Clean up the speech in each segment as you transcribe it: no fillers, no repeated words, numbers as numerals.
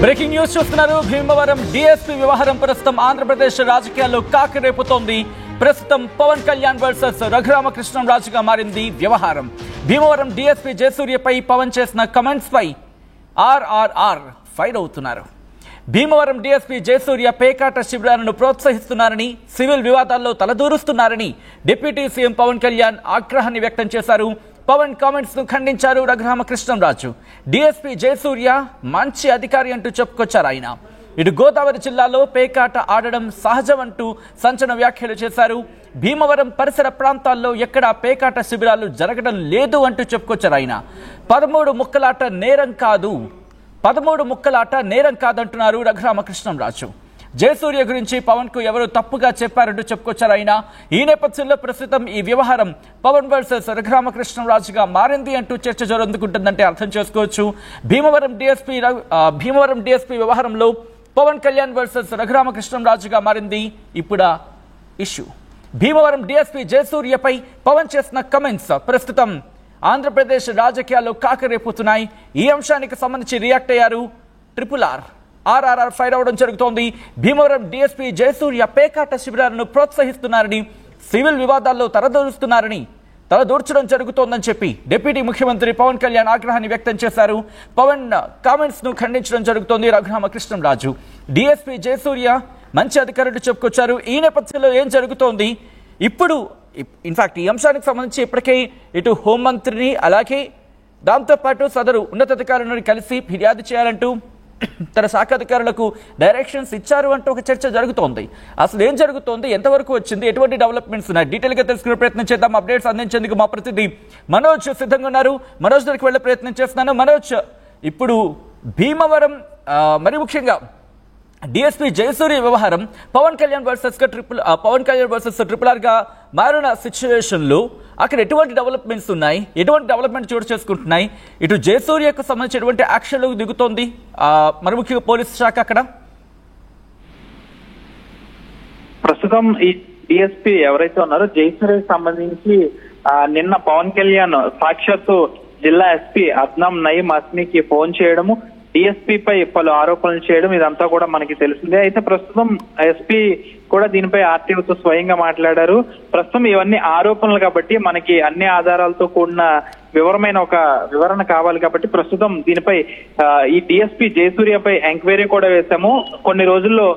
Breaking news చూస్తున్నారు. Bhimavaram DSP వ్యవహారం ప్రస్తుతం ఆంధ్రప్రదేశ్ రాజకీయాల్లో కాకరేపుతోంది. ప్రస్తుతం పవన్ కళ్యాణ్ వర్సెస్ రఘురామకృష్ణంరాజుగా మారింది వ్యవహారం. భీమవరం డీఎస్పీ జయసూర్యపై పవన్ చేసిన కమెంట్స్ పై ఆర్ఆర్ఆర్ ఫైర్ అవుతున్నారు. భీమవరం డీఎస్పీ జయసూర్య పేకాట శిబిరాలను ప్రోత్సహిస్తున్నారని, సివిల్ వివాదాల్లో తలదూరుస్తున్నారని డిప్యూటీ సీఎం పవన్ కళ్యాణ్ ఆగ్రహాన్ని వ్యక్తం చేశారు. పవన్ కామెంట్స్ ను ఖండించారు రఘురామకృష్ణంరాజు. డీఎస్పీ జయసూర్య మంచి అధికారి అంటూ చెప్పుకొచ్చారు ఆయన. ఇటు గోదావరి జిల్లాలో పేకాట ఆడడం సహజం అంటూ సంచలన వ్యాఖ్యలు చేశారు. భీమవరం పరిసర ప్రాంతాల్లో ఎక్కడా పేకాట శిబిరాలు జరగడం లేదు అంటూ చెప్పుకొచ్చారు ఆయన. 13 ముక్కలాట నేరం కాదంటున్నారు రఘురామకృష్ణంరాజు. జయసూర్య గురించి పవన్ కు ఎవరు తప్పుగా చెప్పారంటూ చెప్పుకొచ్చారు ఆయన. ఈ నేపథ్యంలో ప్రస్తుతం ఈ వ్యవహారం పవన్ వర్సెస్ రఘురామకృష్ణంరాజుగా మారింది అంటూ చర్చ జరుగుతుందంటే అర్థం చేసుకోవచ్చు. భీమవరం డిఎస్పీ వ్యవహారంలో పవన్ కళ్యాణ్ వర్సెస్ రఘురామకృష్ణంరాజుగా మారింది ఇప్పుడు ఇష్యూ. భీమవరం డిఎస్పీ జయసూర్యపై పవన్ చేసిన కమెంట్స్ ప్రస్తుతం ఆంధ్రప్రదేశ్ రాజకీయాల్లో కాకరేపుతున్నాయి. ఈ అంశానికి సంబంధించి రియాక్ట్ అయ్యారు ఆర్ఆర్ఆర్ ఫైర్ అవడం జరుగుతోంది. భీమవరం డీఎస్పీ జయసూర్య పేకాట శిబిరాలను ప్రోత్సహిస్తున్నారని, సివిల్ వివాదాల్లో తలదూర్చడం జరుగుతోందని చెప్పి డిప్యూటీ ముఖ్యమంత్రి పవన్ కళ్యాణ్ ఆగ్రహాన్ని వ్యక్తం చేశారు. పవన్ కామెంట్స్ ను ఖండించడం జరుగుతోంది రఘురామకృష్ణంరాజు. డీఎస్పీ జయసూర్య మంచి అధికారులు చెప్పుకొచ్చారు. ఈ నేపథ్యంలో ఏం జరుగుతోంది ఇప్పుడు? ఇన్ఫాక్ట్ ఈ అంశానికి సంబంధించి ఇప్పటికే ఇటు హోంమంత్రిని అలాగే దాంతోపాటు సదరు ఉన్నతాధికారులను కలిసి ఫిర్యాదు చేయాలంటూ తన శాఖ అధికారులకు డైరెక్షన్స్ ఇచ్చారు అంటూ ఒక చర్చ జరుగుతోంది. అసలు ఏం జరుగుతోంది, ఎంతవరకు వచ్చింది, ఎటువంటి డెవలప్మెంట్స్ ఉన్నాయి, డీటెయిల్ గా తెలుసుకునే ప్రయత్నం చేద్దాం. అప్డేట్స్ అందించేందుకు మా ప్రతినిధి మనోజ్ సిద్ధంగా ఉన్నారు. మనోజ్ దగ్గరికి వెళ్లే ప్రయత్నం చేస్తున్నాను. మనోజ్, ఇప్పుడు భీమవరం మరి ముఖ్యంగా డిఎస్పీ జయసూర్య వ్యవహారం Pawan Kalyan versus triple R గా మారిన సిచ్యువేషన్ లో అక్కడ ఎటువంటి డెవలప్మెంట్స్ ఉన్నాయి, ఎటువంటి డెవలప్మెంట్ చోటు చేసుకుంటున్నాయి, ఇటు జయసూర్యకు సంబంధించి ఎటువంటి యాక్షన్ లో దిగుతోంది మరి ముఖ్యంగా పోలీస్ శాఖ అక్కడ? ప్రస్తుతం ఈ డిఎస్పీ ఎవరైతే ఉన్నారో జయసూర్యకు సంబంధించి నిన్న పవన్ కళ్యాణ్ సాక్షాత్తు జిల్లా ఎస్పీ అద్నాం నయీం అస్మీకి ఫోన్ చేయడము, డిఎస్పీ పై పలు ఆరోపణలు చేయడం ఇదంతా కూడా మనకి తెలిసిందే. అయితే ప్రస్తుతం ఎస్పీ కూడా దీనిపై ఆర్టీఓతో స్వయంగా మాట్లాడారు. ప్రస్తుతం ఇవన్నీ ఆరోపణలు కాబట్టి మనకి అన్ని ఆధారాలతో కూడిన వివరణ కావాలి కాబట్టి ప్రస్తుతం దీనిపై ఈ డిఎస్పీ జయసూర్యపై ఎంక్వైరీ కూడా వేశాము. కొన్ని రోజుల్లో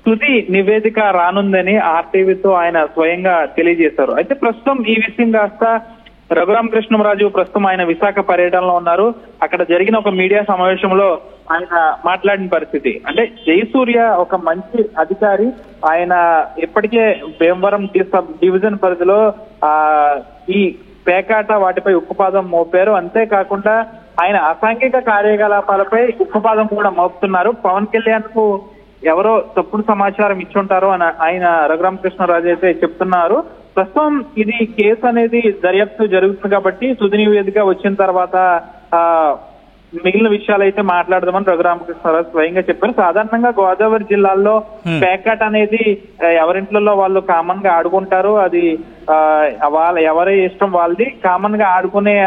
తుది నివేదిక రానుందని ఆర్టీవీతో ఆయన స్వయంగా తెలియజేశారు. అయితే ప్రస్తుతం ఈ విషయం కాస్త రఘురామకృష్ణంరాజు ప్రస్తుతం ఆయన విశాఖ పర్యటనలో ఉన్నారు. అక్కడ జరిగిన ఒక మీడియా సమావేశంలో ఆయన మాట్లాడిన పరిస్థితి అంటే జయసూర్య ఒక మంచి అధికారి, ఆయన ఇప్పటికే భీమవరం డివిజన్ పరిధిలో ఈ పేకాట వాటిపై ఉక్కుపాదం మోపారు. అంతేకాకుండా ఆయన అసాంఘిక కార్యకలాపాలపై ఉక్కుపాదం కూడా మోపుతున్నారు. పవన్ కళ్యాణ్ కు ఎవరో తప్పుడు సమాచారం ఇచ్చుంటారో అని ఆయన రఘురామకృష్ణరాజు అయితే చెప్తున్నారు. ప్రస్తుతం ఇది కేసు అనేది దర్యాప్తు జరుగుతుంది కాబట్టి తుది నివేదిక వచ్చిన తర్వాత మిగిలిన విషయాలు అయితే మాట్లాడదామని రఘురామకృష్ణరాజు స్వయంగా చెప్పారు. సాధారణంగా గోదావరి జిల్లాల్లో పేకాట అనేది ఎవరింట్లలో వాళ్ళు కామన్ గా ఆడుకుంటారు. అది ఎవరి ఇష్టం వాళ్ళది, కామన్ గా ఆడుకునే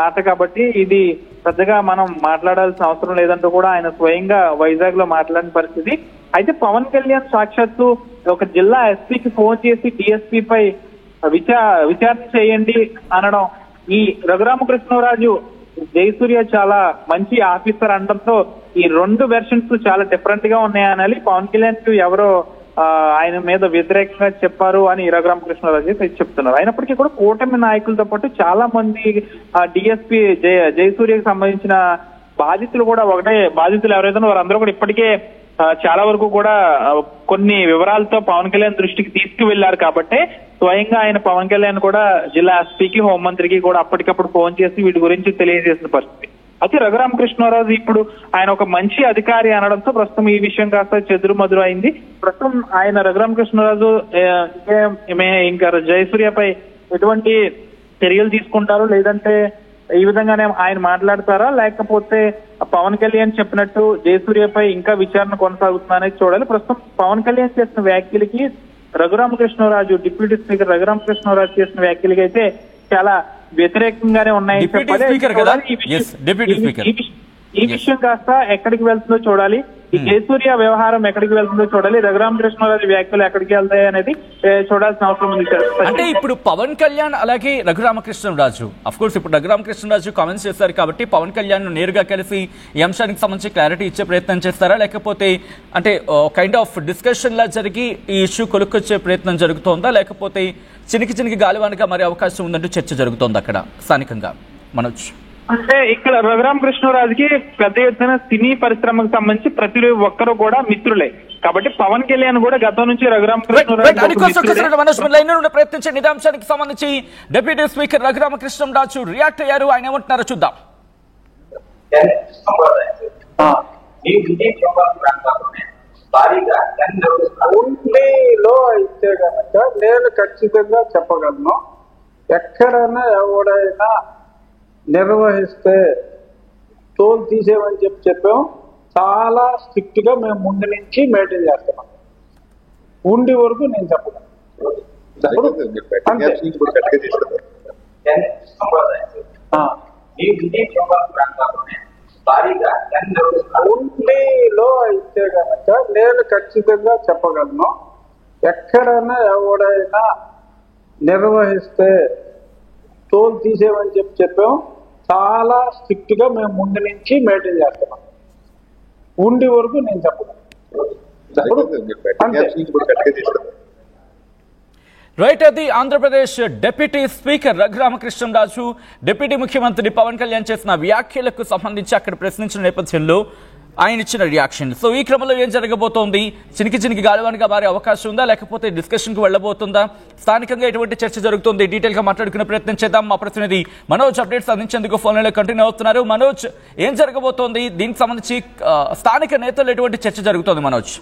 ఆట కాబట్టి ఇది పెద్దగా మనం మాట్లాడాల్సిన అవసరం లేదంటూ కూడా ఆయన స్వయంగా వైజాగ్ లో మాట్లాడిన పరిస్థితి. అయితే పవన్ కళ్యాణ్ సాక్షాత్తు ఒక జిల్లా ఎస్పీకి ఫోన్ చేసి డిఎస్పీ పై విచారణ చేయండి అనడం, ఈ రఘురామకృష్ణరాజు జయసూర్య చాలా మంచి ఆఫీసర్ అనడంతో ఈ రెండు వెర్షన్స్ చాలా డిఫరెంట్ గా ఉన్నాయనాలి. పవన్ కళ్యాణ్ కు ఎవరో ఆయన మీద వ్యతిరేకంగా చెప్పారు అని రఘురామకృష్ణరాజు చెప్తున్నారు. అయినప్పటికీ కూడా కూటమి నాయకులతో పాటు చాలా మంది డిఎస్పీ జయసూర్యకి సంబంధించిన బాధితులు కూడా బాధితులు ఎవరైతే వారందరూ కూడా ఇప్పటికే చాలా వరకు కూడా కొన్ని వివరాలతో పవన్ కళ్యాణ్ దృష్టికి తీసుకువెళ్లారు కాబట్టి స్వయంగా ఆయన పవన్ కళ్యాణ్ కూడా జిల్లా ఎస్పీకి హోంమంత్రికి కూడా అప్పటికప్పుడు ఫోన్ చేసి వీటి గురించి తెలియజేసిన పరిస్థితి. అయితే రఘురామకృష్ణరాజు ఇప్పుడు ఆయన ఒక మంచి అధికారి అనడంతో ప్రస్తుతం ఈ విషయం కాస్త చెదురుమదురు అయింది. ప్రస్తుతం ఆయన రఘురామకృష్ణరాజు ఇంకా జయసూర్యపై ఎటువంటి చర్యలు తీసుకుంటారు, లేదంటే ఈ విధంగానే ఆయన మాట్లాడతారా, లేకపోతే పవన్ కళ్యాణ్ చెప్పినట్టు జయసూర్యపై ఇంకా విచారణ కొనసాగుతుందనేది చూడాలి. ప్రస్తుతం పవన్ కళ్యాణ్ చేసిన వ్యాఖ్యలకి రఘురామకృష్ణరాజు డిప్యూటీ స్పీకర్ రఘురామకృష్ణరాజు చేసిన వ్యాఖ్యలకి అయితే చాలా వ్యతిరేకంగానే ఉన్నాయి. డిప్యూటీ స్పీకర్ కదా, yes, డిప్యూటీ స్పీకర్. ఈ విషయం కాస్త ఎక్కడికి వెళ్తుందో చూడాలి. ఈ జయసూర్య వ్యవహారం ఎక్కడికి వెళ్తుందో చూడాలి, రఘురామకృష్ణరాజు వ్యాఖ్యలు ఎక్కడికి వెళ్తాయి అనేది చూడాల్సిన అవసరం ఉంది. అంటే ఇప్పుడు పవన్ కళ్యాణ్ అలాగే రఘురామకృష్ణరాజు అఫ్ కోర్స్ ఇప్పుడు రఘురామకృష్ణరాజు కామెంట్స్ చేశారు కాబట్టి పవన్ కళ్యాణ్ నేరుగా కలిసి ఈ అంశానికి సంబంధించి క్లారిటీ ఇచ్చే ప్రయత్నం చేస్తారా, లేకపోతే అంటే కైండ్ ఆఫ్ డిస్కషన్ లా జరిగి ఈ ఇష్యూ కొలుక్కొచ్చే ప్రయత్నం జరుగుతోందా, లేకపోతే చినికి గాలివానగా మరి అవకాశం ఉందంటూ చర్చ జరుగుతోంది అక్కడ స్థానికంగా? మనోజ్, అంటే ఇక్కడ రఘురామకృష్ణరాజుకి పెద్ద ఎత్తున సినీ పరిశ్రమకు సంబంధించి ప్రతి ఒక్కరు కూడా మిత్రులే కాబట్టి పవన్ కళ్యాణ్ కూడా గతం నుంచి రఘురామకృష్ణరాజు ప్రయత్నించే నిదాంశానికి సంబంధించి డిప్యూటీ స్పీకర్ రఘురామకృష్ణరాజు రియాక్ట్ అయ్యారు. ఆయన ఏమంటున్నారో చూద్దాం. ఉండిలో అయితే కనుక నేను ఖచ్చితంగా చెప్పగలను, ఎక్కడైనా ఎవడైనా నిర్వహిస్తే టోల్ తీసేమని చెప్పాం. చాలా స్ట్రిక్ట్ గా మేము ముందు నుంచి మెయింటైన్ చేస్తున్నాం. ఉండి వరకు నేను చెప్పగలను. ఉండిలో అయితే కనుక నేను ఖచ్చితంగా చెప్పగలను, ఎక్కడైనా ఎవడైనా నిర్వహిస్తే టోల్ తీసేమని చెప్పాం. చాలా స్ట్రిక్ట్ గా మేము ముందు నుంచి మెయింటైన్ చేస్తున్నాం. ఉండి వరకు నేను చెప్పగలను. రైట్, అది Andhra Pradesh deputy speaker Raghu Rama Krishna Raju deputy ముఖ్యమంత్రి పవన్ కళ్యాణ్ చేసిన వ్యాఖ్యలకు సంబంధించి అక్కడ ప్రశ్నించిన నేపథ్యంలో ఆయన ఇచ్చిన రియాక్షన్. సో ఈ క్రమంలో ఏం జరగబోతోంది? చినికి గాలివానగా మారే అవకాశం ఉందా, లేకపోతే డిస్కషన్ కు వెళ్ళబోతుందా? స్థానికంగా ఎటువంటి చర్చ జరుగుతుంది? డీటెయిల్ గా మాట్లాడుకునే ప్రయత్నం చేద్దాం. మా ప్రతినిధి మనోజ్ అప్డేట్స్ అందించేందుకు ఫోన్ లైన్లో కంటిన్యూ అవుతున్నారు. మనోజ్, ఏం జరగబోతోంది? దీనికి సంబంధించి స్థానిక నేతలు ఎటువంటి చర్చ జరుగుతోంది? మనోజ్,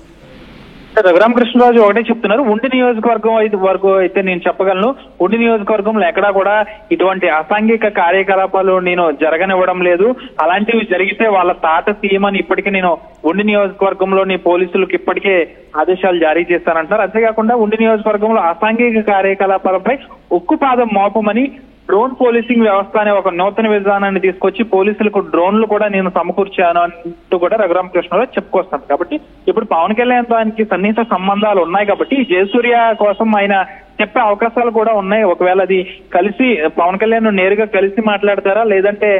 రఘురామకృష్ణరాజు ఒకటే చెప్తున్నారు, ఉండి నియోజకవర్గం వరకు అయితే నేను చెప్పగలను, ఉండి నియోజకవర్గంలో ఎక్కడా కూడా ఇటువంటి అసాంఘిక కార్యకలాపాలు నేను జరగనివ్వడం లేదు. అలాంటివి జరిగితే వాళ్ళ తాట సీఎమని ఇప్పటికే నేను ఉండి నియోజకవర్గంలోని పోలీసులకు ఇప్పటికే ఆదేశాలు జారీ చేస్తానంటున్నారు. అంతేకాకుండా ఉండి నియోజకవర్గంలో అసాంఘిక కార్యకలాపాలపై ఉక్కుపాదం మోపమని డ్రోన్ పోలీసింగ్ వ్యవస్థ అనే ఒక నూతన విధానాన్ని తీసుకొచ్చి పోలీసులకు డ్రోన్లు కూడా నేను సమకూర్చాను అంటూ కూడా రఘురామకృష్ణరాజు చెప్పుకొస్తాను. కాబట్టి ఇప్పుడు పవన్ కళ్యాణ్ తో ఆయనకి సన్నిహిత సంబంధాలు ఉన్నాయి కాబట్టి జయసూర్య కోసం ఆయన చెప్పే అవకాశాలు కూడా ఉన్నాయి. ఒకవేళ అది కలిసి పవన్ కళ్యాణ్ నేరుగా కలిసి మాట్లాడతారా, లేదంటే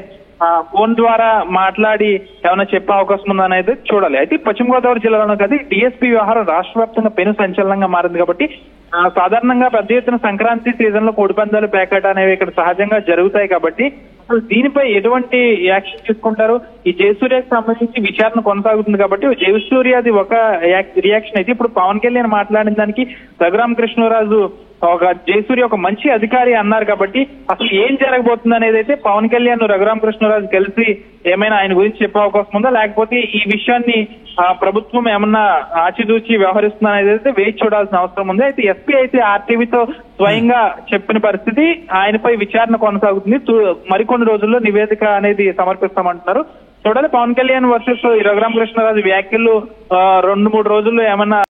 ఫోన్ ద్వారా మాట్లాడి ఏమైనా చెప్పే అవకాశం ఉందనేది చూడాలి. అయితే పశ్చిమ గోదావరి జిల్లాలో కదా డిఎస్పీ వ్యవహారం రాష్ట్ర వ్యాప్తంగా పెను సంచలనంగా మారింది కాబట్టి సాధారణంగా పెద్ద ఎత్తున సంక్రాంతి సీజన్ లో కోడిపందాలు పేకాట అనేవి ఇక్కడ సహజంగా జరుగుతాయి కాబట్టి అసలు దీనిపై ఎటువంటి యాక్షన్ తీసుకుంటారు? ఈ జయసూర్యకి సంబంధించి విచారణ కొనసాగుతుంది కాబట్టి జయసూర్యది ఒక రియాక్షన్ అయితే ఇప్పుడు పవన్ కళ్యాణ్ మాట్లాడిన దానికి రఘురామకృష్ణరాజు జయసూర్య ఒక మంచి అధికారి అన్నారు కాబట్టి అసలు ఏం జరగబోతుంది అనేది అయితే పవన్ కళ్యాణ్ రఘురామకృష్ణరాజు కలిసి ఏమైనా ఆయన గురించి చెప్పే అవకాశం ఉందా, లేకపోతే ఈ విషయాన్ని ప్రభుత్వం ఏమన్నా ఆచితూచి వ్యవహరిస్తుందా అనేది అయితే వేచి చూడాల్సిన అవసరం ఉంది. అయితే ఎస్పీ అయితే ఆర్టీవీతో స్వయంగా చెప్పిన పరిస్థితి, ఆయనపై విచారణ కొనసాగుతుంది, మరికొన్ని రోజుల్లో నివేదిక అనేది సమర్పిస్తామంటున్నారు. చూడాలి పవన్ కళ్యాణ్ వర్సెస్ రఘురామకృష్ణరాజు వ్యాఖ్యలు 2-3 రోజుల్లో ఏమన్నా